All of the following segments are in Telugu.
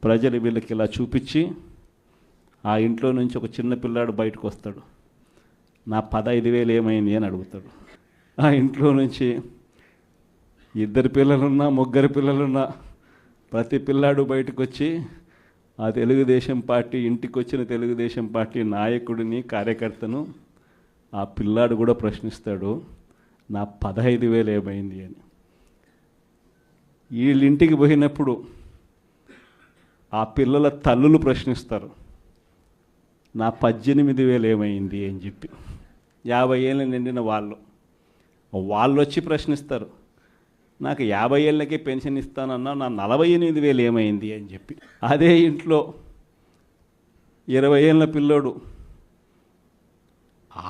ప్రజలు వీళ్ళకి ఇలా చూపించి ఆ ఇంట్లో నుంచి ఒక చిన్న పిల్లాడు బయటకు వస్తాడు. నా 15,000 ఏమైంది అని అడుగుతాడు. ఆ ఇంట్లో నుంచి 2 పిల్లలున్నా 3 పిల్లలున్నా ప్రతి పిల్లాడు బయటకు వచ్చి ఆ తెలుగుదేశం పార్టీ ఇంటికి వచ్చిన తెలుగుదేశం పార్టీ నాయకుడిని కార్యకర్తను ఆ పిల్లాడు కూడా ప్రశ్నిస్తాడు, నా 15,000 ఏమైంది అని. వీళ్ళింటికి పోయినప్పుడు ఆ పిల్లల తల్లులు ప్రశ్నిస్తారు, నా 18,000 ఏమైంది అని చెప్పి. 50 ఏళ్ళు నిండిన వాళ్ళు వచ్చి ప్రశ్నిస్తారు, నాకు 50 ఏళ్ళకే పెన్షన్ ఇస్తానన్నా నా 48,000 ఏమైంది అని చెప్పి. అదే ఇంట్లో 20 ఏళ్ళ పిల్లోడు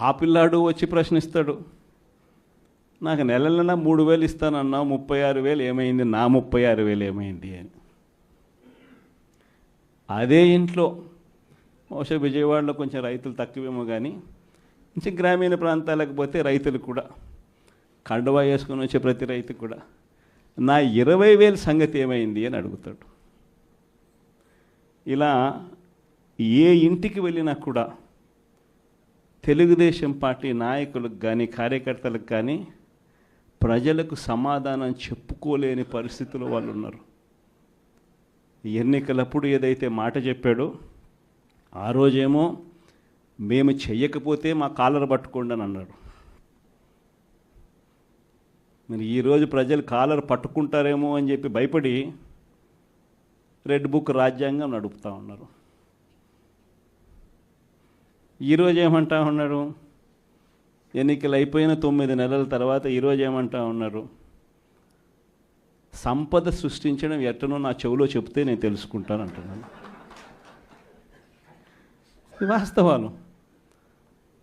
ఆ పిల్లాడు వచ్చి ప్రశ్నిస్తాడు, నాకు నెలలైనా 3,000 ఇస్తానన్నా 36,000 ఏమైంది, నా 36,000 ఏమైంది అని. అదే ఇంట్లో బహుశా విజయవాడలో కొంచెం రైతులు తక్కువేమో కానీ కొంచెం గ్రామీణ ప్రాంతాలకు పోతే రైతులు కూడా కండువా వేసుకొని వచ్చే ప్రతి రైతు కూడా నా 20,000 సంగతి ఏమైంది అని అడుగుతాడు. ఇలా ఏ ఇంటికి వెళ్ళినా కూడా తెలుగుదేశం పార్టీ నాయకులకు కానీ కార్యకర్తలకు కానీ ప్రజలకు సమాధానం చెప్పుకోలేని పరిస్థితుల్లో వాళ్ళు ఉన్నారు. ఎన్నికలప్పుడు ఏదైతే మాట చెప్పాడో ఆ రోజేమో మేము చెయ్యకపోతే మా కాలర్ పట్టుకోండి అని అన్నాడు. మరి ఈరోజు ప్రజలు కాలర్ పట్టుకుంటారేమో అని చెప్పి భయపడి రెడ్ బుక్ రాజ్యాంగం నడుపుతూ ఉన్నారు. ఈరోజు ఏమంటా ఉన్నారు, ఎన్నికలు అయిపోయిన 9 నెలల తర్వాత ఈరోజు ఏమంటా ఉన్నారు, సంపద సృష్టించడం ఎట్టనో నా చెవిలో చెప్తే నేను తెలుసుకుంటాను అంటున్నాను. వాస్తవాలు.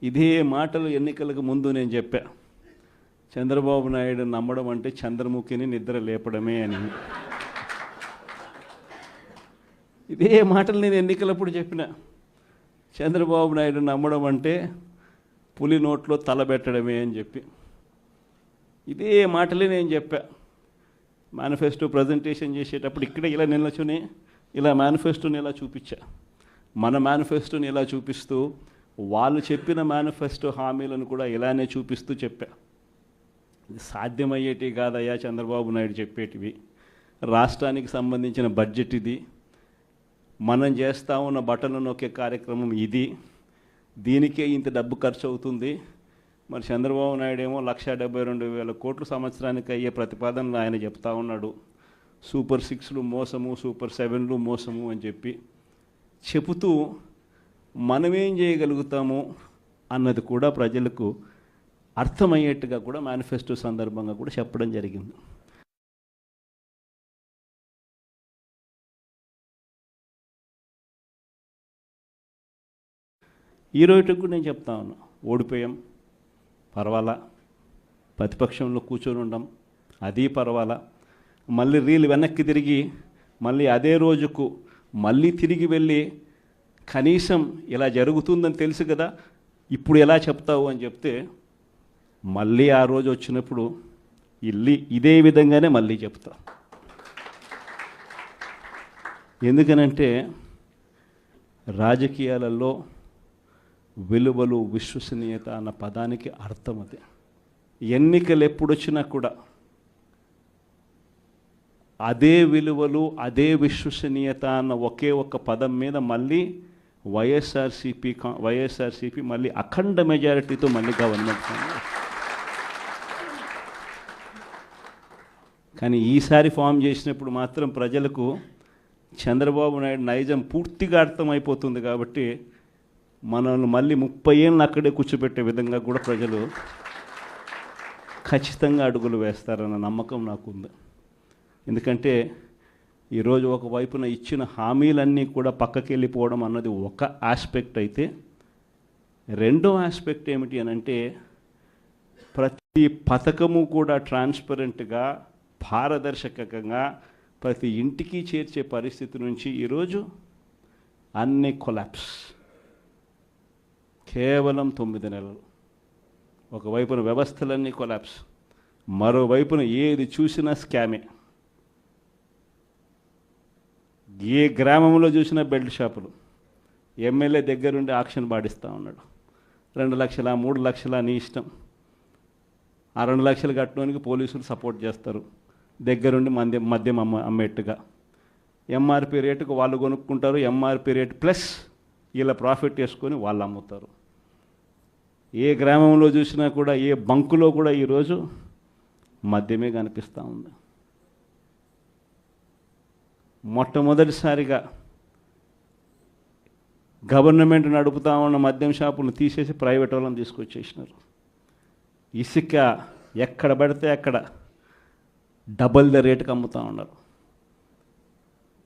ఇదే మాటలు ఎన్నికలకు ముందు నేను చెప్పా, చంద్రబాబు నాయుడు నమ్మడం అంటే చంద్రముఖిని నిద్ర లేపడమే అని. ఇదే మాటలు నేను ఎన్నికలప్పుడు చెప్పిన, చంద్రబాబు నాయుడు నమ్మడం అంటే పులి నోట్లో తలబెట్టడమే అని చెప్పి. ఇదే మాటలే నేను చెప్పా. మేనిఫెస్టో ప్రజెంటేషన్ చేసేటప్పుడు ఇక్కడ ఇలా నిలచుని ఇలా మేనిఫెస్టోని ఇలా చూపించా. మన మేనిఫెస్టోని ఇలా చూపిస్తూ వాళ్ళు చెప్పిన మేనిఫెస్టో హామీలను కూడా ఇలానే చూపిస్తూ చెప్పా. ఇది సాధ్యమయ్యేటి కాదయ్యా చంద్రబాబు నాయుడు చెప్పేటివి. రాష్ట్రానికి సంబంధించిన బడ్జెట్ ఇది, మనం చేస్తూ ఉన్న బటన్లు నొక్కే కార్యక్రమం ఇది, దీనికే ఇంత డబ్బు ఖర్చు అవుతుంది. మరి చంద్రబాబు నాయుడు ఏమో 172,000 కోట్లు సంవత్సరానికి అయ్యే ప్రతిపాదనలు ఆయన చెప్తా ఉన్నాడు. సూపర్ 6లు మోసము, సూపర్ 7లు మోసము అని చెప్పి చెబుతూ మనమేం చేయగలుగుతాము అన్నది కూడా ప్రజలకు అర్థమయ్యేట్టుగా కూడా మేనిఫెస్టో సందర్భంగా కూడా చెప్పడం జరిగింది. ఈ రోజుకి కూడా నేను చెప్తా ఉన్నా, ఓడిపోయాం పర్వాలా, ప్రతిపక్షంలో కూర్చొని ఉండం అది పర్వాలా, మళ్ళీ రీలు వెనక్కి తిరిగి మళ్ళీ అదే రోజుకు మళ్ళీ తిరిగి వెళ్ళి కనీసం ఇలా జరుగుతుందని తెలుసు కదా ఇప్పుడు ఎలా చెప్తావు అని చెప్తే మళ్ళీ ఆ రోజు వచ్చినప్పుడు ఇదే విధంగానే మళ్ళీ చెప్తా. ఎందుకనంటే రాజకీయాలలో విలువలు విశ్వసనీయత అన్న పదానికి అర్థం అది. ఎన్నికలు ఎప్పుడొచ్చినా కూడా అదే విలువలు అదే విశ్వసనీయత అన్న ఒకే ఒక్క పదం మీద మళ్ళీ వైఎస్ఆర్సీపీ మళ్ళీ అఖండ మెజారిటీతో మళ్ళీ గవర్నమెంట్. కానీ ఈసారి ఫామ్ చేసినప్పుడు మాత్రం ప్రజలకు చంద్రబాబు నాయుడు నైజం పూర్తిగా అర్థమైపోతుంది. కాబట్టి మనల్ని మళ్ళీ 30 ఏళ్ళు అక్కడే కూర్చోబెట్టే విధంగా కూడా ప్రజలు ఖచ్చితంగా అడుగులు వేస్తారన్న నమ్మకం నాకుంది. ఎందుకంటే ఈరోజు ఒకవైపున ఇచ్చిన హామీలన్నీ కూడా పక్కకి వెళ్ళిపోవడం అన్నది ఒక ఆస్పెక్ట్ అయితే, రెండో ఆస్పెక్ట్ ఏమిటి అని అంటే ప్రతి పథకము కూడా ట్రాన్స్పరెంట్గా పారదర్శకంగా ప్రతి ఇంటికి చేర్చే పరిస్థితి నుంచి ఈరోజు అన్ని కొలాప్స్. కేవలం 9 నెలలు. ఒకవైపున వ్యవస్థలన్నీ కొలాప్స్, మరోవైపున ఏది చూసినా స్కామే. ఏ గ్రామంలో చూసినా బెల్ట్ షాపులు. ఎమ్మెల్యే దగ్గరుండి ఆక్షన్ పాడిస్తూ ఉన్నాడు. 2 లక్షల 3 లక్షల నీ ఇష్టం. ఆ 2 లక్షలు కట్టడానికి పోలీసులు సపోర్ట్ చేస్తారు, దగ్గరుండి మద్యం అమ్మేట్టుగా. ఎంఆర్పి రేటుకు వాళ్ళు కొనుక్కుంటారు, ఎంఆర్పి రేటు ప్లస్ వీళ్ళ ప్రాఫిట్ వేసుకొని వాళ్ళు అమ్ముతారు. ఏ గ్రామంలో చూసినా కూడా, ఏ బంకులో కూడా ఈరోజు మద్యమే కనిపిస్తూ ఉంది. మొట్టమొదటిసారిగా గవర్నమెంట్ నడుపుతా ఉన్న మద్యం షాపులను తీసేసి ప్రైవేట్ వాళ్ళని తీసుకొచ్చేసినారు. ఇసుక ఎక్కడ పడితే అక్కడ డబల్ ద రేటుకి అమ్ముతూ ఉన్నారు.